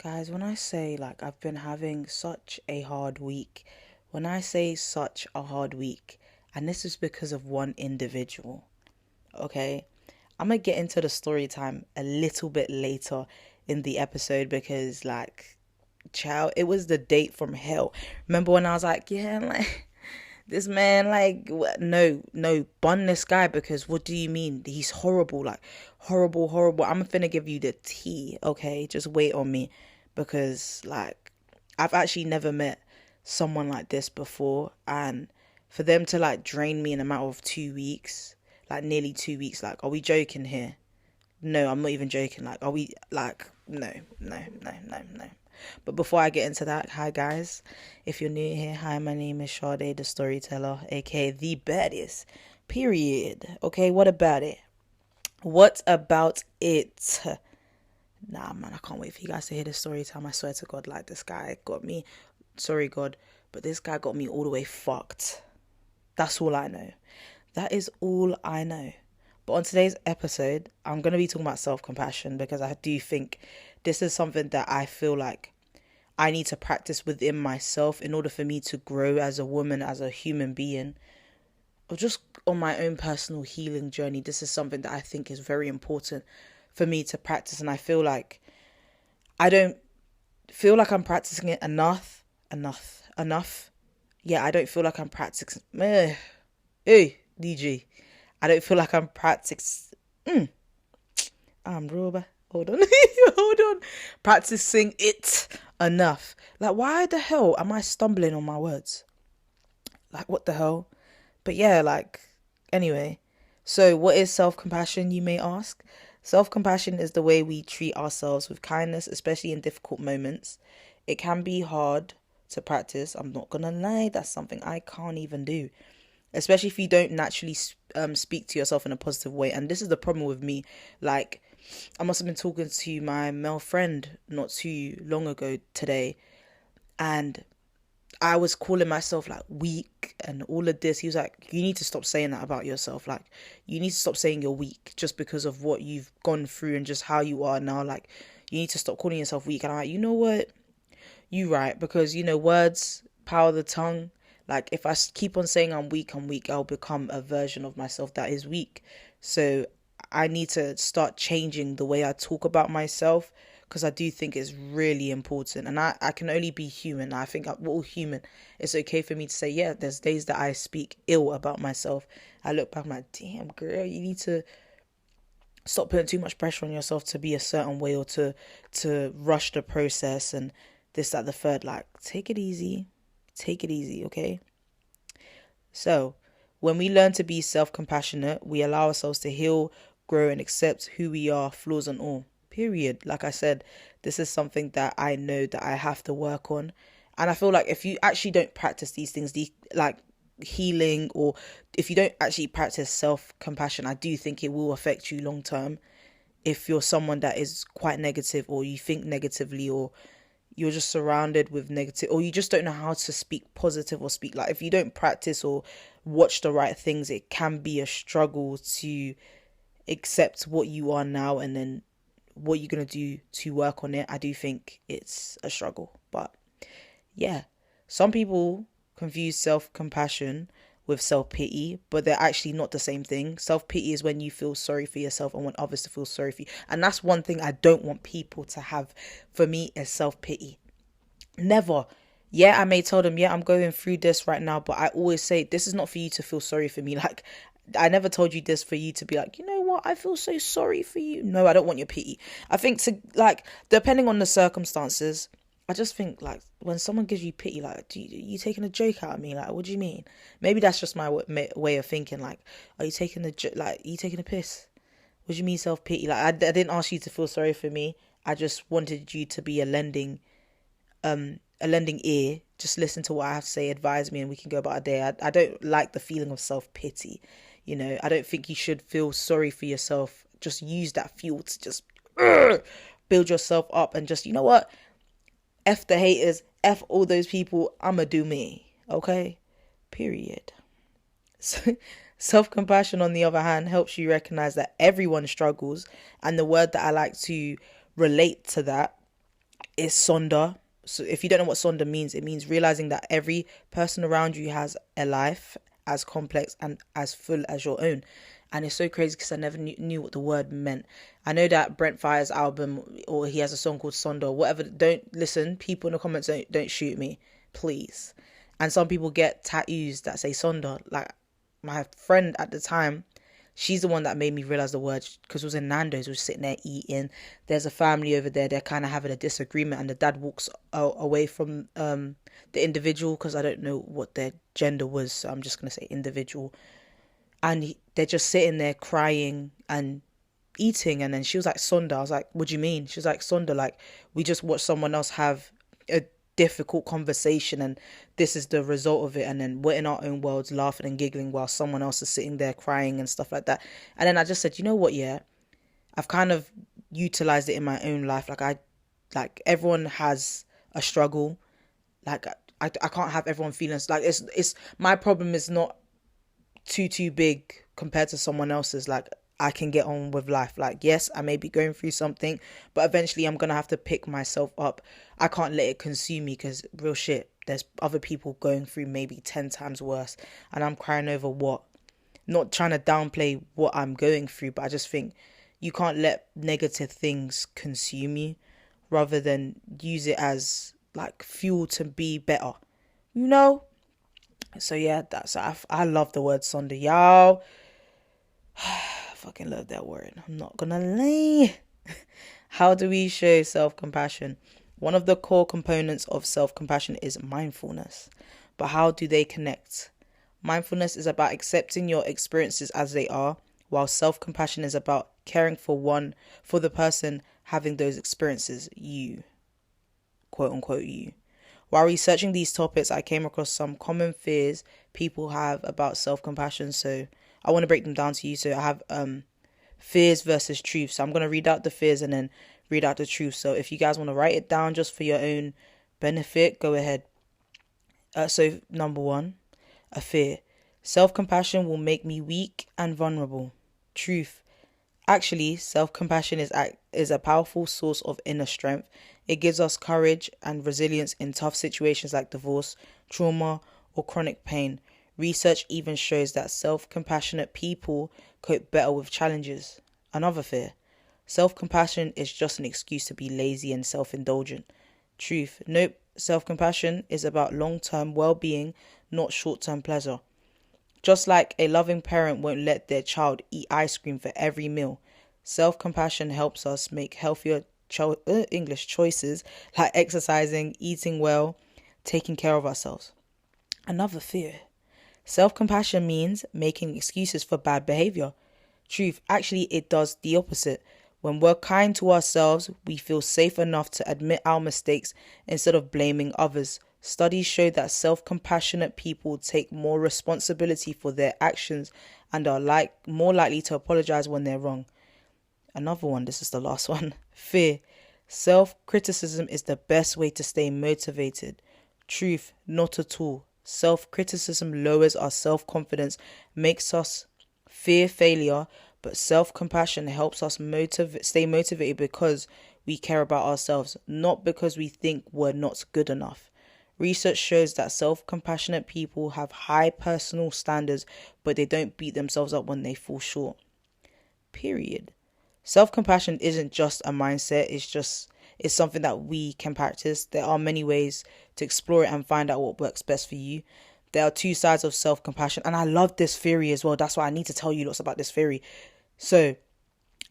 Guys, when I say like I've been having such a hard week, when I say such a hard week, and this is because of one individual, okay? I'm gonna get into the story time a little bit later in the episode because, like, child, it was the date from hell. Remember when I was like, yeah, like, this man, like, no, no, bun this guy because what do you mean? He's horrible, like, horrible, horrible. I'm finna give you the tea, okay? Just wait on me because, like, I've actually never met someone like this before, and for them to, like, drain me in a matter of 2 weeks, like, nearly 2 weeks, like, are we joking here? No, I'm not even joking. Like, are we, like, no, no, no, no, no. But before I get into that, hi guys. If you're new here, hi, my name is Sade, the storyteller, aka the baddest. Period. Okay, what about it? What about it? Nah, man, I can't wait for you guys to hear this story time. I swear to God, like, this guy got me. Sorry, God, but this guy got me all the way fucked. That's all I know. That is all I know. But on today's episode, I'm going to be talking about self-compassion because I do think this is something that I feel like I need to practice within myself in order for me to grow as a woman, as a human being, or just on my own personal healing journey. This is something that I think is very important for me to practice. And I feel like I don't feel like I'm practicing it enough. Yeah, I don't feel like I'm practicing. Hey, DG. I don't feel like I'm practicing. I'm Roba. Hold on. Hold on. Practicing it enough. Like, why the hell am I stumbling on my words? Like, what the hell? But yeah, like, anyway. So, what is self compassion, you may ask? Self compassion is the way we treat ourselves with kindness, especially in difficult moments. It can be hard to practice. I'm not gonna lie, that's something I can't even do, especially if you don't naturally speak to yourself in a positive way. And this is the problem with me. Like, I must have been talking to my male friend not too long ago today, and I was calling myself like weak and all of this. He was like, you need to stop saying that about yourself. Like, you need to stop saying you're weak just because of what you've gone through and just how you are now. Like, you need to stop calling yourself weak. And I'm like, you know what? You right, because words power the tongue. Like, if I keep on saying I'm weak, I'll become a version of myself that is weak. So I need to start changing the way I talk about myself because I do think it's really important. And I can only be human. I think we're all human. It's okay for me to say, yeah, there's days that I speak ill about myself. I look back, I'm like, damn, girl, you need to stop putting too much pressure on yourself to be a certain way or to rush the process and this, that, the third. Like, take it easy. Take it easy, okay? So, when we learn to be self-compassionate, we allow ourselves to heal, grow, and accept who we are, flaws and all. Period. Like I said, this is something that I know that I have to work on. And I feel like if you actually don't practice these things, like healing, or if you don't actually practice self-compassion, I do think it will affect you long term. If you're someone that is quite negative, or you think negatively, or you're just surrounded with negative, or you just don't know how to speak positive or speak, like, if you don't practice or watch the right things, it can be a struggle to accept what you are now and then what you're going to do to work on it. I do think it's a struggle. But yeah, some people confuse self-compassion with self-pity, but they're actually not the same thing. Self-pity is when you feel sorry for yourself and want others to feel sorry for you. And that's one thing I don't want people to have. For me, is self-pity. Never. Yeah, I may tell them, yeah, I'm going through this right now, but I always say, this is not for you to feel sorry for me. Like, I never told you this for you to be like, you know what, I feel so sorry for you. No, I don't want your pity. I think, to, like, depending on the circumstances, I just think, like, when someone gives you pity, like, you taking a joke out of me? Like, what do you mean? Maybe that's just my way of thinking. Like, are you taking are you taking a piss? What do you mean self-pity? Like, I didn't ask you to feel sorry for me. I just wanted you to be a lending ear. Just listen to what I have to say, advise me, and we can go about our day. I don't like the feeling of self-pity. I don't think you should feel sorry for yourself. Just use that fuel to just build yourself up and just, you know what? F the haters, F all those people, I'ma do me, okay? Period. So, self-compassion, on the other hand, helps you recognize that everyone struggles, and the word that I like to relate to that is Sonder. So if you don't know what Sonder means, it means realizing that every person around you has a life as complex and as full as your own. And it's so crazy because I never knew what the word meant. I know that Brent Faiyaz's album, or he has a song called Sonder, or whatever. Don't listen. People in the comments, don't shoot me, please. And some people get tattoos that say Sonder. Like my friend at the time, she's the one that made me realize the word, because it was in Nando's. We were sitting there eating. There's a family over there. They're kind of having a disagreement, and the dad walks away from the individual, because I don't know what their gender was. So I'm just gonna say individual. And they're just sitting there crying and eating. And then she was like, Sonder. I was like, what do you mean? She was like, Sonder, like, we just watched someone else have a difficult conversation and this is the result of it. And then we're in our own worlds laughing and giggling while someone else is sitting there crying and stuff like that. And then I just said, you know what? Yeah, I've kind of utilized it in my own life. Like everyone has a struggle. Like I can't have everyone feeling like it's my problem is not too big compared to someone else's. Like I can get on with life. Like yes, I may be going through something, but eventually I'm gonna have to pick myself up. I can't let it consume me, because real shit, there's other people going through maybe 10 times worse, and I'm crying over what? Not trying to downplay what I'm going through, but I just think you can't let negative things consume you, rather than use it as like fuel to be better, you know. So yeah, I love the word Sonder, y'all. I fucking love that word. I'm not gonna lie. How do we show self-compassion? One of the core components of self-compassion is mindfulness. But how do they connect? Mindfulness is about accepting your experiences as they are, while self-compassion is about caring for the person having those experiences, you, quote unquote you. While researching these topics, I came across some common fears people have about self-compassion. So I want to break them down to you. So I have fears versus truth. So I'm going to read out the fears and then read out the truth. So if you guys want to write it down just for your own benefit, go ahead. So number 1, a fear. Self-compassion will make me weak and vulnerable. Truth. Actually, self-compassion is a powerful source of inner strength. It gives us courage and resilience in tough situations like divorce, trauma, or chronic pain. Research even shows that self-compassionate people cope better with challenges. Another fear. Self-compassion is just an excuse to be lazy and self-indulgent. Truth. Nope. Self-compassion is about long-term well-being, not short-term pleasure. Just like a loving parent won't let their child eat ice cream for every meal, self-compassion helps us make healthier English choices like exercising, eating well, taking care of ourselves. Another fear. Self-compassion means making excuses for bad behavior. Truth. Actually, it does the opposite. When we're kind to ourselves, we feel safe enough to admit our mistakes instead of blaming others. Studies show that self-compassionate people take more responsibility for their actions and are more likely to apologize when they're wrong. Another one, this is the last one. Fear. Self-criticism is the best way to stay motivated. Truth, not at all. Self-criticism lowers our self-confidence, makes us fear failure, but self-compassion helps us stay motivated because we care about ourselves, not because we think we're not good enough. Research shows that self-compassionate people have high personal standards, but they don't beat themselves up when they fall short. Period. Self-compassion isn't just a mindset, it's something that we can practice. There are many ways to explore it and find out what works best for you. There are 2 sides of self-compassion, and I love this theory as well. That's why I need to tell you lots about this theory. So,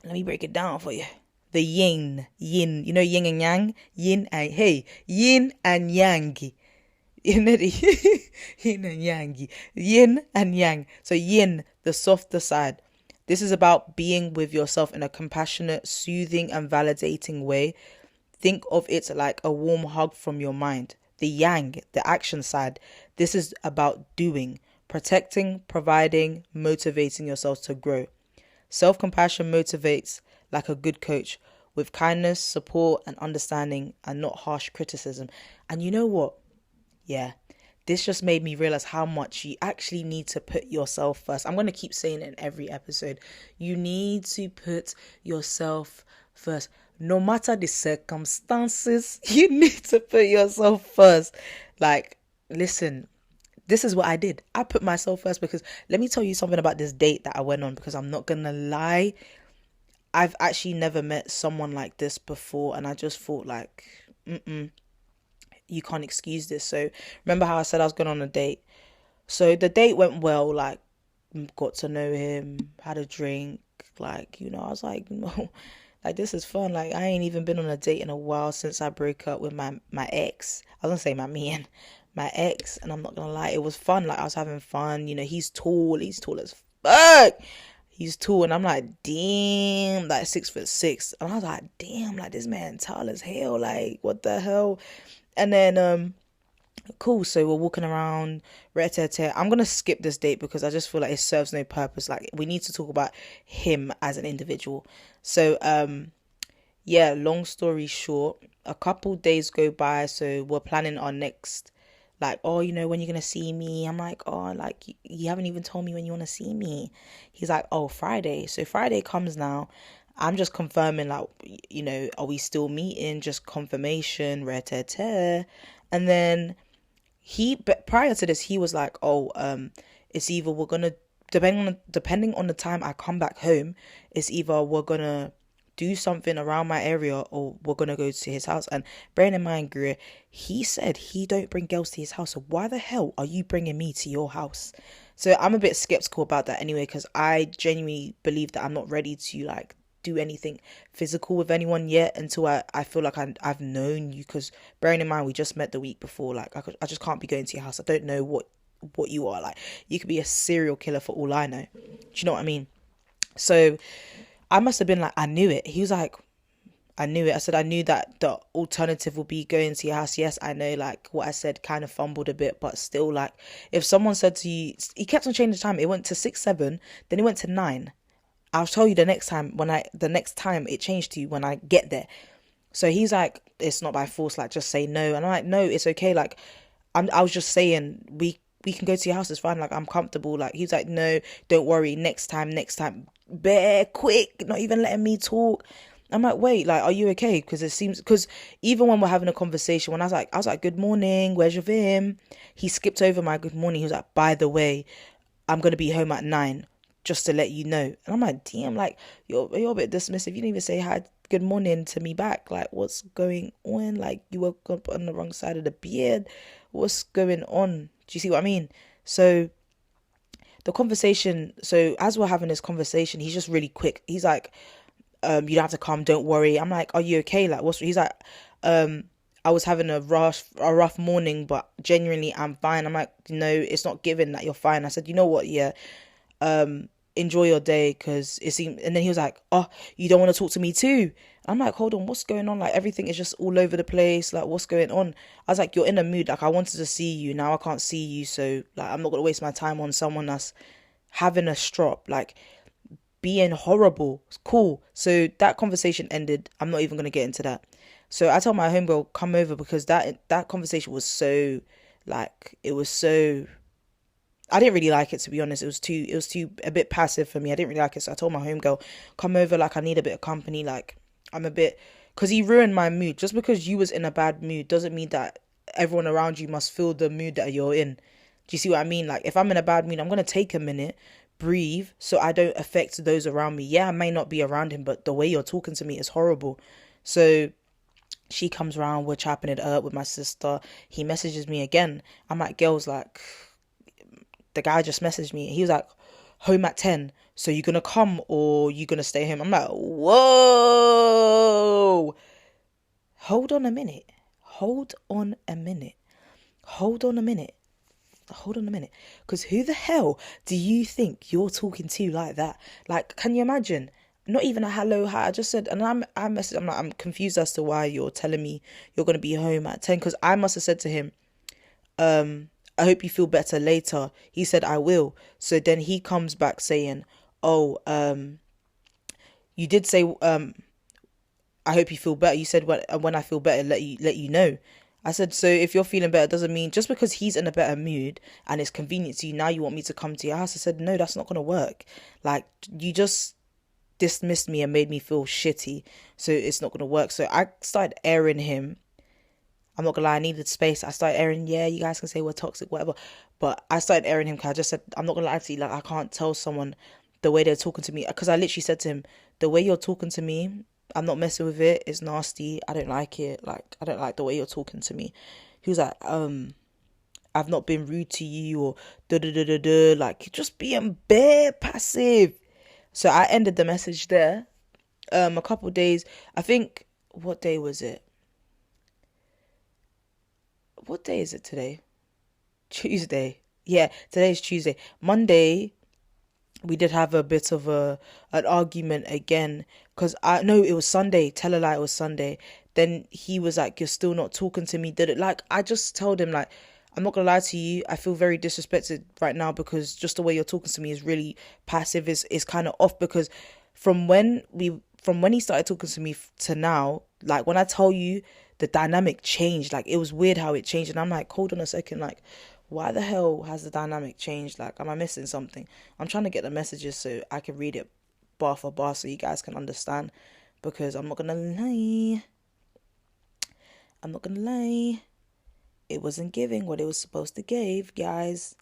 let me break it down for you. The yin, you know yin and yang? Yin and yang. Yin and yang. Yin and yang. So yin, the softer side. This is about being with yourself in a compassionate, soothing and validating way. Think of it like a warm hug from your mind. The yang, the action side. This is about doing, protecting, providing, motivating yourself to grow. Self-compassion motivates like a good coach, with kindness, support and understanding, and not harsh criticism. And you know what? Yeah, this just made me realize how much you actually need to put yourself first. I'm going to keep saying it in every episode. You need to put yourself first. no matter the circumstances, you need to put yourself first. Like, listen, this is what I did. I put myself first because let me tell you something about this date that I went on, because I'm not gonna lie. I've actually never met someone like this before, and I just thought like, you can't excuse this. So remember how I said I was going on a date? So the date went well, like got to know him, had a drink, like, I was like, no, like this is fun. Like I ain't even been on a date in a while since I broke up with my ex. I was gonna say my man, my ex, and I'm not gonna lie, it was fun. Like I was having fun. He's tall as fuck. He's tall, and I'm like, damn, like 6'6", and I was like, damn, like this man tall as hell. Like what the hell? And then cool, so we're walking around, I'm gonna skip this date because I just feel like it serves no purpose. Like we need to talk about him as an individual. So yeah, long story short, a couple days go by, so we're planning our next, like, oh, when you're gonna see me. I'm like, oh, like you haven't even told me when you want to see me. He's like, oh, Friday. So Friday comes now. I'm just confirming, like, are we still meeting? Just confirmation, and then but prior to this, he was like, oh, it's either we're gonna, depending on the time I come back home, it's either we're gonna do something around my area or we're gonna go to his house. And bearing in mind, Greer, he said he don't bring girls to his house, so why the hell are you bringing me to your house? So I'm a bit skeptical about that anyway, because I genuinely believe that I'm not ready to like do anything physical with anyone yet until I feel like I've known you. Because bearing in mind we just met the week before, like I just can't be going to your house. I don't know what you are. Like you could be a serial killer for all I know. Do you know what I mean? So I must have been like, I knew it. He was like, I knew it. I said, I knew that the alternative would be going to your house. Yes, I know, like, what I said kind of fumbled a bit, but still, like, if someone said to you, he kept on changing the time. It went to 6, 7, then it went to 9. I'll tell you the next time it changed to you when I get there. So he's like, it's not by force, like, just say no. And I'm like, no, it's okay. Like, I was just saying, we can go to your house, it's fine. Like, I'm comfortable. Like, he's like, no, don't worry. Next time. Bear quick, not even letting me talk. I'm like, wait, like, are you okay? Because even when we're having a conversation, when I was like, good morning, where's your Vim? He skipped over my good morning. He was like, by the way, I'm going to be home at 9, just to let you know. And I'm like, damn, like, you're a bit dismissive. You didn't even say hi, good morning to me back. Like, what's going on? Like, you woke up on the wrong side of the bed. What's going on? Do you see what I mean? So the conversation, so as we're having this conversation, he's just really quick. He's like, you don't have to come, don't worry. I'm like, are you okay? Like, he's like, I was having a rough morning, but genuinely I'm fine. I'm like, no, it's not given that you're fine. I said, you know what? Yeah. Enjoy your day, because it seemed. And then he was like, oh, you don't want to talk to me too? I'm like, hold on, what's going on? Like, everything is just all over the place. Like, what's going on? I was like, you're in a mood. Like, I wanted to see you, now I can't see you, so like, I'm not gonna waste my time on someone that's having a strop, like being horrible. It's cool. So that conversation ended. I'm not even gonna get into that. So I told my homegirl, come over, because that conversation was so, like, it was so, I didn't really like it, to be honest. It was too a bit passive for me. I didn't really like it. So I told my homegirl, come over, like, I need a bit of company. Like, I'm a bit, because he ruined my mood. Just because you was in a bad mood doesn't mean that everyone around you must feel the mood that you're in. Do you see what I mean? Like, if I'm in a bad mood, I'm going to take a minute, breathe, so I don't affect those around me. Yeah, I may not be around him, but the way you're talking to me is horrible. So she comes around, we're chopping it up with my sister. He messages me again. I'm like, girls, like, the guy just messaged me. He was like, home at 10. So you gonna come or you gonna stay home? I'm like, whoa. Hold on a minute. Because who the hell do you think you're talking to like that? Like, can you imagine? Not even a hello, hi. I just said, and I'm like, I'm confused as to why you're telling me you're gonna be home at 10. Because I must have said to him, I hope you feel better later. He said, I will. So then he comes back saying, oh, you did say, I hope you feel better. You said, when I feel better, let you know. I said, so if you're feeling better, doesn't mean just because he's in a better mood and it's convenient to you, now you want me to come to your house. I said, no, that's not going to work. Like, you just dismissed me and made me feel shitty. So it's not going to work. So I started airing him. I'm not gonna lie, I needed space. I started airing, yeah, you guys can say we're toxic, whatever. But I started airing him because I just said, I'm not gonna lie to you, like, I can't tell someone the way they're talking to me. Because I literally said to him, the way you're talking to me, I'm not messing with it. It's nasty. I don't like it. Like, I don't like the way you're talking to me. He was like, I've not been rude to you or da da da da da. Like, you're just being bare passive. So I ended the message there. A couple of days, I think, what day was it? What day is it today? Tuesday. Yeah, today's Tuesday. Monday, we did have a bit of an argument again. Because I know it was Sunday. Tell a lie, it was Sunday. Then he was like, you're still not talking to me. Did it? Like, I just told him, like, I'm not gonna lie to you. I feel very disrespected right now because just the way you're talking to me is really passive. Is kind of off because from when he started talking to me to now, like when I tell you the dynamic changed, like it was weird how it changed, and I'm like, hold on a second, like why the hell has the dynamic changed? Like, am I missing something? I'm trying to get the messages so I can read it bar for bar so you guys can understand, because I'm not gonna lie, it wasn't giving what it was supposed to give, guys.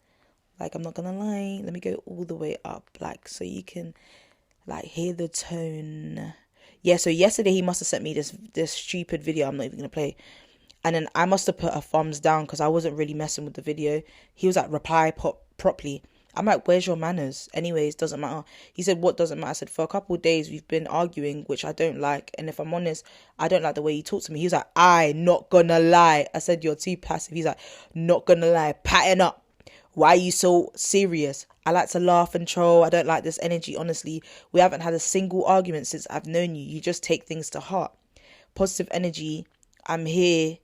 Like, I'm not gonna lie. Let me go all the way up, like, so you can, like, hear the tone. Yeah, so yesterday he must have sent me this stupid video I'm not even gonna play. And then I must have put a thumbs down because I wasn't really messing with the video. He was like, reply properly. I'm like, where's your manners? Anyways, doesn't matter. He said, what doesn't matter? I said, for a couple of days we've been arguing, which I don't like. And if I'm honest, I don't like the way you talk to me. He was like, I not gonna lie. I said, you're too passive. He's like, not gonna lie, pattern up. Why are you so serious? I like to laugh and troll. I don't like this energy, honestly. We haven't had a single argument since I've known you. You just take things to heart. Positive energy. I'm here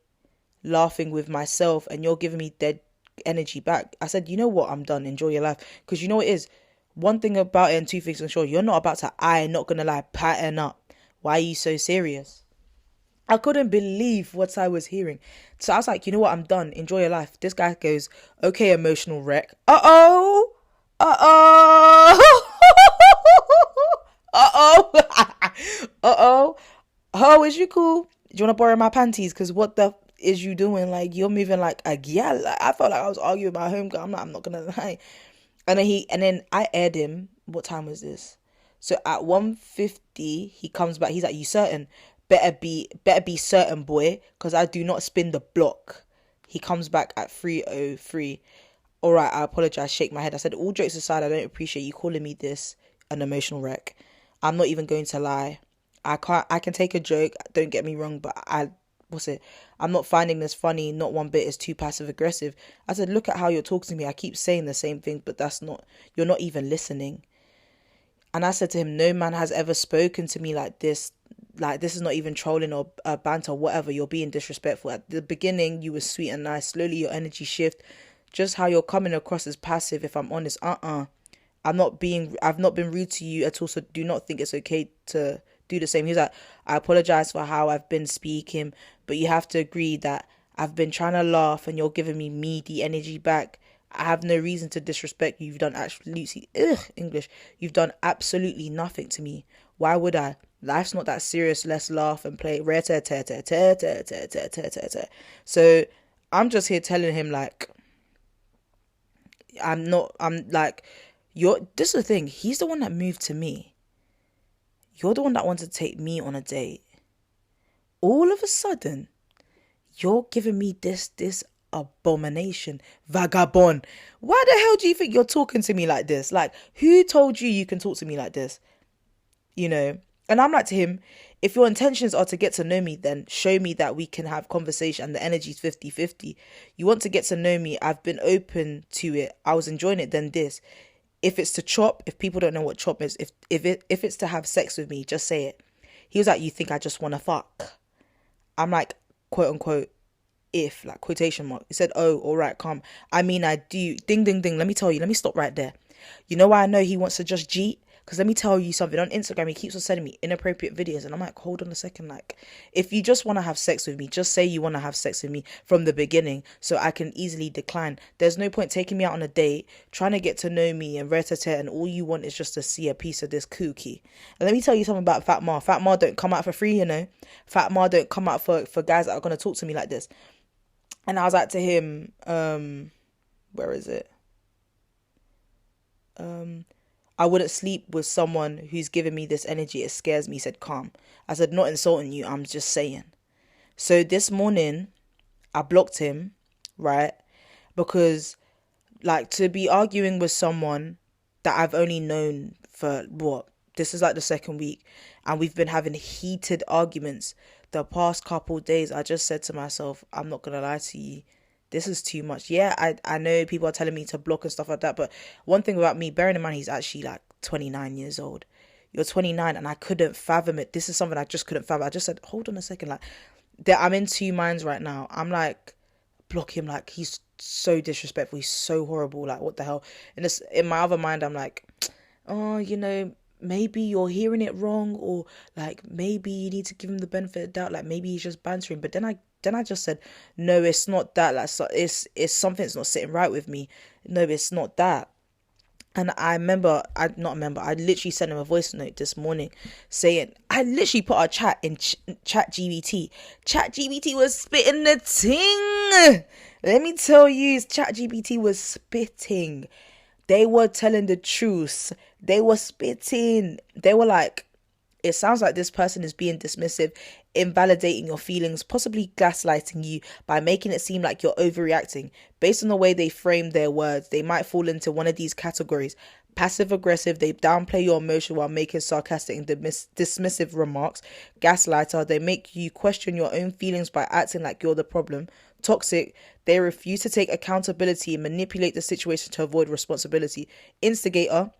laughing with myself and you're giving me dead energy back. I said, you know what, I'm done. Enjoy your life. Because you know what it is? One thing about it and two things I'm sure. You're not about to, not gonna lie, pattern up. Why are you so serious? I couldn't believe what I was hearing. So I was like, you know what, I'm done. Enjoy your life. This guy goes, okay, emotional wreck. Uh-oh. Uh-oh. Uh-oh. Uh-oh. Oh, is you cool? Do you want to borrow my panties? Because what the is you doing? Like, you're moving like a gal. I felt like I was arguing with my homegirl. I'm not gonna lie. And then I aired him. What time was this? So at 1:50, he comes back. He's like, you certain? Better be certain, boy, because I do not spin the block. He comes back at 3:03. All right, I apologize. Shake my head. I said, all jokes aside, I don't appreciate you calling me this an emotional wreck. I'm not even going to lie. I can take a joke. Don't get me wrong, but I'm not finding this funny. Not one bit. Is too passive aggressive. I said, look at how you're talking to me. I keep saying the same thing, but you're not even listening. And I said to him, no man has ever spoken to me like this. Like, this is not even trolling or banter or whatever. You're being disrespectful. At the beginning, you were sweet and nice. Slowly, your energy shift. Just how you're coming across as passive, if I'm honest. I've not been rude to you at all, so do not think it's okay to do the same. He's like, I apologize for how I've been speaking, but you have to agree that I've been trying to laugh and you're giving me meaty energy back. I have no reason to disrespect you. You've done You've done absolutely nothing to me. Why would I? Life's not that serious. Let's laugh and play. So I'm just here telling him, like, I'm like, this is the thing. He's the one that moved to me. You're the one that wanted to take me on a date. All of a sudden, you're giving me this abomination. Vagabond. Why the hell do you think you're talking to me like this? Like, who told you can talk to me like this? You know? And I'm like to him, if your intentions are to get to know me, then show me that we can have conversation and the energy's 50-50. You want to get to know me, I've been open to it. I was enjoying it, then this. If it's to chop, if people don't know what chop is, if it's to have sex with me, just say it. He was like, you think I just want to fuck? I'm like, quote unquote, if, like, quotation mark. He said, oh, all right, calm. I mean, I do. Ding, ding, ding. Let me tell you. Let me stop right there. You know why I know he wants to just cheat? Because let me tell you something, on Instagram, he keeps on sending me inappropriate videos. And I'm like, hold on a second. Like, if you just want to have sex with me, just say you want to have sex with me from the beginning so I can easily decline. There's no point taking me out on a date, trying to get to know me and ret-a-tat, and all you want is just to see a piece of this cookie. And let me tell you something about Fat Ma. Fat Ma don't come out for free, you know. Fat Ma don't come out for guys that are going to talk to me like this. And I was like to him, where is it? I wouldn't sleep with someone who's giving me this energy. It scares me. He said, calm. I said, not insulting you. I'm just saying. So this morning, I blocked him, right? Because, like, to be arguing with someone that I've only known for, what? This is like the second week. And we've been having heated arguments the past couple of days. I just said to myself, I'm not going to lie to you. This is too much. Yeah, I know people are telling me to block and stuff like that. But one thing about me, bearing in mind he's actually like 29 years old. You're 29 and I couldn't fathom it. This is something I just couldn't fathom. I just said, hold on a second. Like, I'm in two minds right now. I'm like, block him. Like, he's so disrespectful. He's so horrible. Like, what the hell? And this, in my other mind, I'm like, oh, you know, maybe you're hearing it wrong, or like maybe you need to give him the benefit of the doubt. Like, maybe he's just bantering. But then I just said, no, it's not that. Like, so it's something that's not sitting right with me. No, it's not that. And I literally sent him a voice note this morning saying, I literally put our chat in Chat GBT. Chat GBT was spitting the ting. Let me tell you, Chat GBT was spitting. They were telling the truth. They were spitting. They were like, it sounds like this person is being dismissive, invalidating your feelings, possibly gaslighting you by making it seem like you're overreacting. Based on the way they frame their words, they might fall into one of these categories. Passive aggressive, they downplay your emotion while making sarcastic and dismissive remarks. Gaslighter, they make you question your own feelings by acting like you're the problem. Toxic, they refuse to take accountability and manipulate the situation to avoid responsibility. Instigator,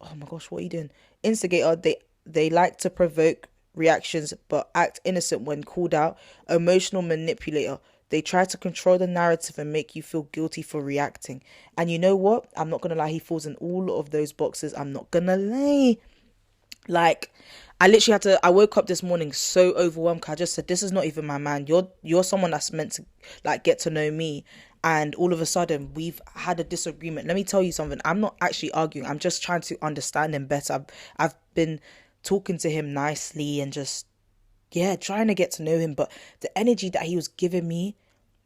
oh my gosh, what are you doing? Instigator, they like to provoke reactions but act innocent when called out. Emotional manipulator, they try to control the narrative and make you feel guilty for reacting. And you know what? I'm not gonna lie, he falls in all of those boxes. I'm not gonna lie. Like, I woke up this morning so overwhelmed because I just said, this is not even my man. You're someone that's meant to like get to know me. And all of a sudden we've had a disagreement. Let me tell you something. I'm not actually arguing. I'm just trying to understand him better. I've been talking to him nicely and just, yeah, trying to get to know him. But the energy that he was giving me,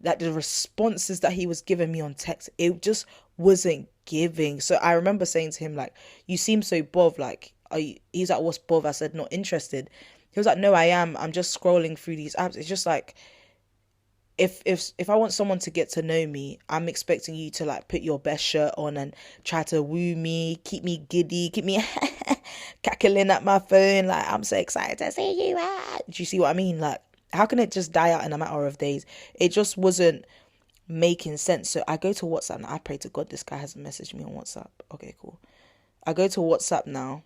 like the responses that he was giving me on text, it just wasn't giving. So I remember saying to him, like, you seem so bov, like, he's like, what's bov? I said, not interested. He was like, no, I am. I'm just scrolling through these apps. It's just like, if I want someone to get to know me, I'm expecting you to like put your best shirt on and try to woo me, keep me giddy, keep me cackling at my phone. Like, I'm so excited to see you. Do you see what I mean? Like, how can it just die out in a matter of days? It just wasn't making sense. So I go to WhatsApp now. I pray to God this guy hasn't messaged me on WhatsApp. Okay, cool. I go to WhatsApp now,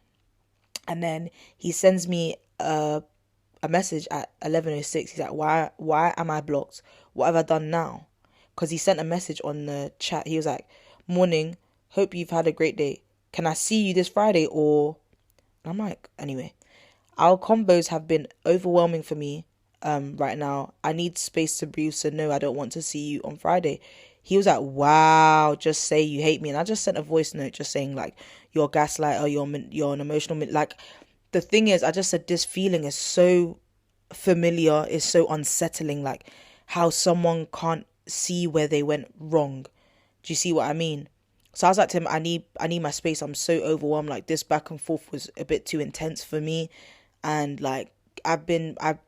and then he sends me a message at 11:06. He's like, why am I blocked? What have I done now? Because he sent a message on the chat. He was like, morning, hope you've had a great day. Can I see you this Friday? Or I'm like, anyway, our combos have been overwhelming for me right now. I need space to breathe, so no, I don't want to see you on Friday. He was like, wow, just say you hate me. And I just sent a voice note just saying, like, you're a gaslighter, you're an emotional, like, the thing is, I just said this feeling is so familiar, is so unsettling, like how someone can't see where they went wrong. Do you see what I mean? So I was like to him, I need my space. I'm so overwhelmed. Like, this back and forth was a bit too intense for me. And like, I've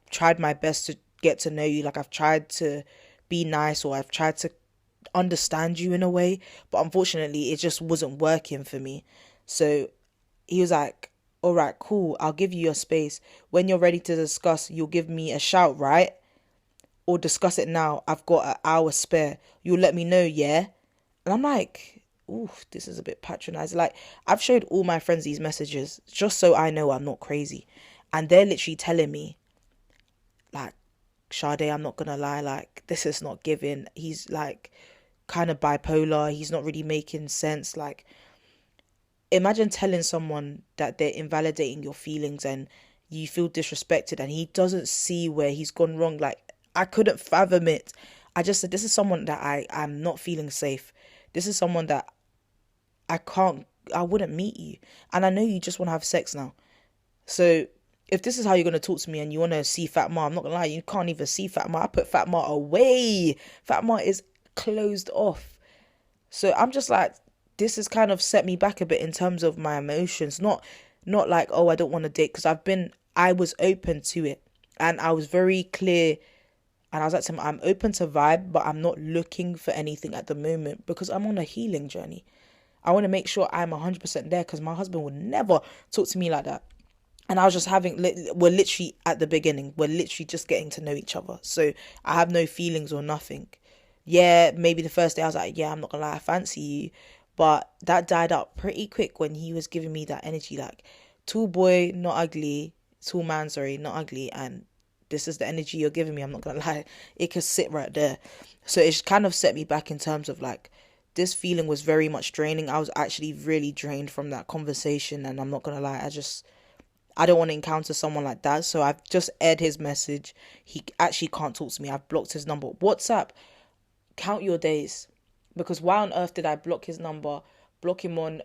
tried my best to get to know you. Like, I've tried to be nice, or I've tried to understand you in a way, but unfortunately it just wasn't working for me. So he was like, all right, cool, I'll give you your space. When you're ready to discuss, you'll give me a shout, right? Or discuss it now. I've got an hour spare. You'll let me know, yeah? And I'm like, ooh, this is a bit patronizing. Like, I've showed all my friends these messages just so I know I'm not crazy. And they're literally telling me, like, Sade, I'm not gonna lie, like, this is not giving. He's like kind of bipolar. He's not really making sense. Like, imagine telling someone that they're invalidating your feelings and you feel disrespected and he doesn't see where he's gone wrong. Like, I couldn't fathom it. I just said, this is someone that I'm not feeling safe. This is someone that I wouldn't meet you. And I know you just want to have sex now. So if this is how you're going to talk to me and you want to see Fat Ma, I'm not going to lie, you can't even see Fat Ma. I put Fat Ma away. Fat Ma is closed off. So I'm just like, this has kind of set me back a bit in terms of my emotions. Not like, oh, I don't want to date, because I was open to it. And I was very clear. And I was like to him, I'm open to vibe, but I'm not looking for anything at the moment because I'm on a healing journey. I want to make sure I'm 100% there, because my husband would never talk to me like that. And I was just we're literally at the beginning. We're literally just getting to know each other. So I have no feelings or nothing. Yeah, maybe the first day I was like, yeah, I'm not gonna lie, I fancy you. But that died out pretty quick when he was giving me that energy, like, tall boy, not ugly, tall man, sorry, not ugly. And this is the energy you're giving me. I'm not gonna lie. It could sit right there. So it's kind of set me back in terms of like, this feeling was very much draining. I was actually really drained from that conversation. And I'm not gonna lie, I don't want to encounter someone like that. So I've just aired his message. He actually can't talk to me. I've blocked his number. WhatsApp, count your days. Because why on earth did I block his number, block him on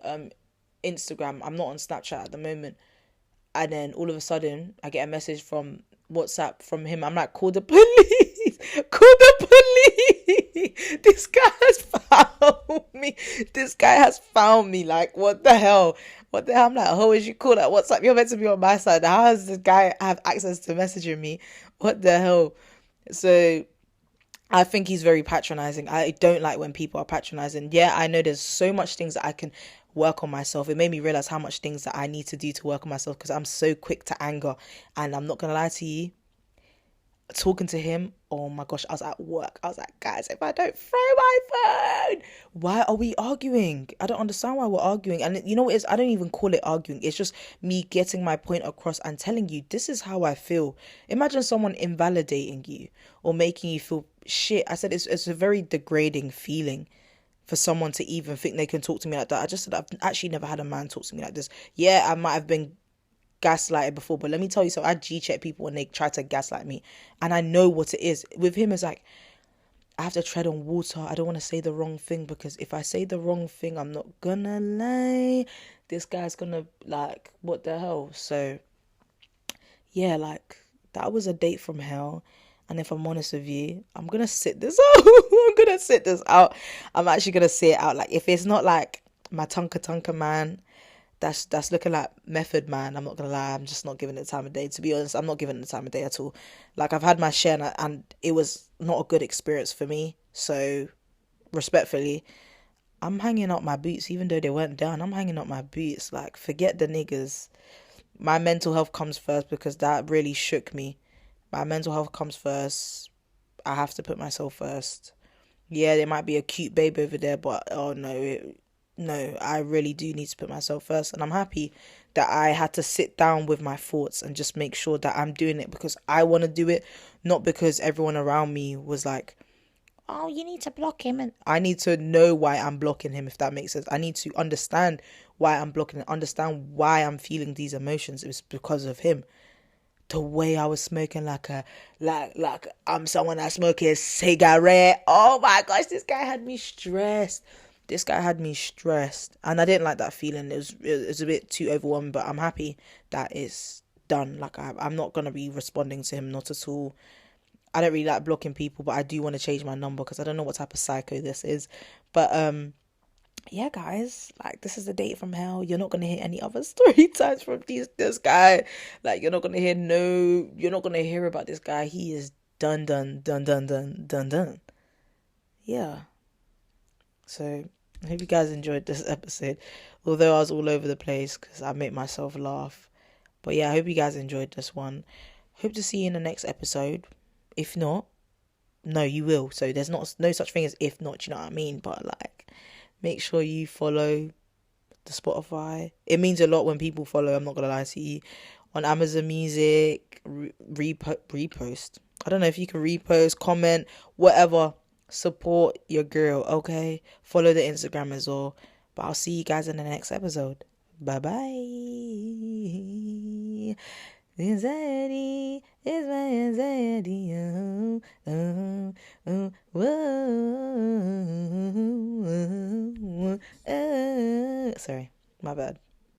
Instagram? I'm not on Snapchat at the moment. And then all of a sudden, I get a message from WhatsApp from him. I'm like, call the police. Call the police. This guy has found me. This guy has found me. Like, what the hell? What the hell? I'm like, how is you call that WhatsApp? You're meant to be on my side. How does this guy have access to messaging me? What the hell? So I think he's very patronizing. I don't like when people are patronizing. Yeah, I know there's so much things that I can work on myself. It made me realize how much things that I need to do to work on myself, because I'm so quick to anger. And I'm not going to lie to you, talking to him, oh my gosh, I was at work. I was like, guys, if I don't throw my phone, why are we arguing? I don't understand why we're arguing. And you know what it is? I don't even call it arguing. It's just me getting my point across and telling you, this is how I feel. Imagine someone invalidating you or making you feel shit. I said it's a very degrading feeling for someone to even think they can talk to me like that. I just said, I've actually never had a man talk to me like this. Yeah, I might have been gaslighted before, but let me tell you, so I G-check people when they try to gaslight me, and I know what it is. With him, it's like, I have to tread on water. I don't want to say the wrong thing, because if I say the wrong thing, I'm not gonna lie, this guy's gonna, like, what the hell? So yeah, like, that was a date from hell. And if I'm honest with you, I'm gonna sit this out. I'm gonna sit this out. I'm actually gonna say it out. Like, if it's not like my Tonka man, that's looking like Method Man, I'm not gonna lie, I'm just not giving it the time of day. To be honest, I'm not giving it the time of day at all. Like, I've had my share, and it was not a good experience for me. So respectfully, I'm hanging up my boots. Even though they weren't done, I'm hanging up my boots. Like, forget the niggas. My mental health comes first, because that really shook me. My mental health comes first. I have to put myself first. Yeah, there might be a cute babe over there, but oh no, I really do need to put myself first. And I'm happy that I had to sit down with my thoughts and just make sure that I'm doing it because I want to do it, not because everyone around me was like, oh, you need to block him. And I need to know why I'm blocking him, if that makes sense. I need to understand why I'm blocking it, understand why I'm feeling these emotions. It was because of him. The way I was smoking like I'm someone that smoking a cigarette. Oh my gosh, this guy had me stressed. And I didn't like that feeling. It was a bit too overwhelming, but I'm happy that it's done. Like, I'm not going to be responding to him, not at all. I don't really like blocking people, but I do want to change my number because I don't know what type of psycho this is. But yeah, guys, like, this is a date from hell. You're not going to hear any other story times from this guy. Like, you're not going to hear about this guy. He is done. Yeah. So I hope you guys enjoyed this episode, although I was all over the place because I made myself laugh. But yeah, I hope you guys enjoyed this one. Hope to see you in the next episode. If not, no, you will. So there's no such thing as if not, you know what I mean? But like, make sure you follow the Spotify. It means a lot when people follow, I'm not going to lie to you. On Amazon Music, repost. I don't know if you can repost, comment, whatever. Support your girl, okay? Follow the Instagram as well. But I'll see you guys in the next episode. Bye bye. Anxiety is my anxiety. Sorry, my bad.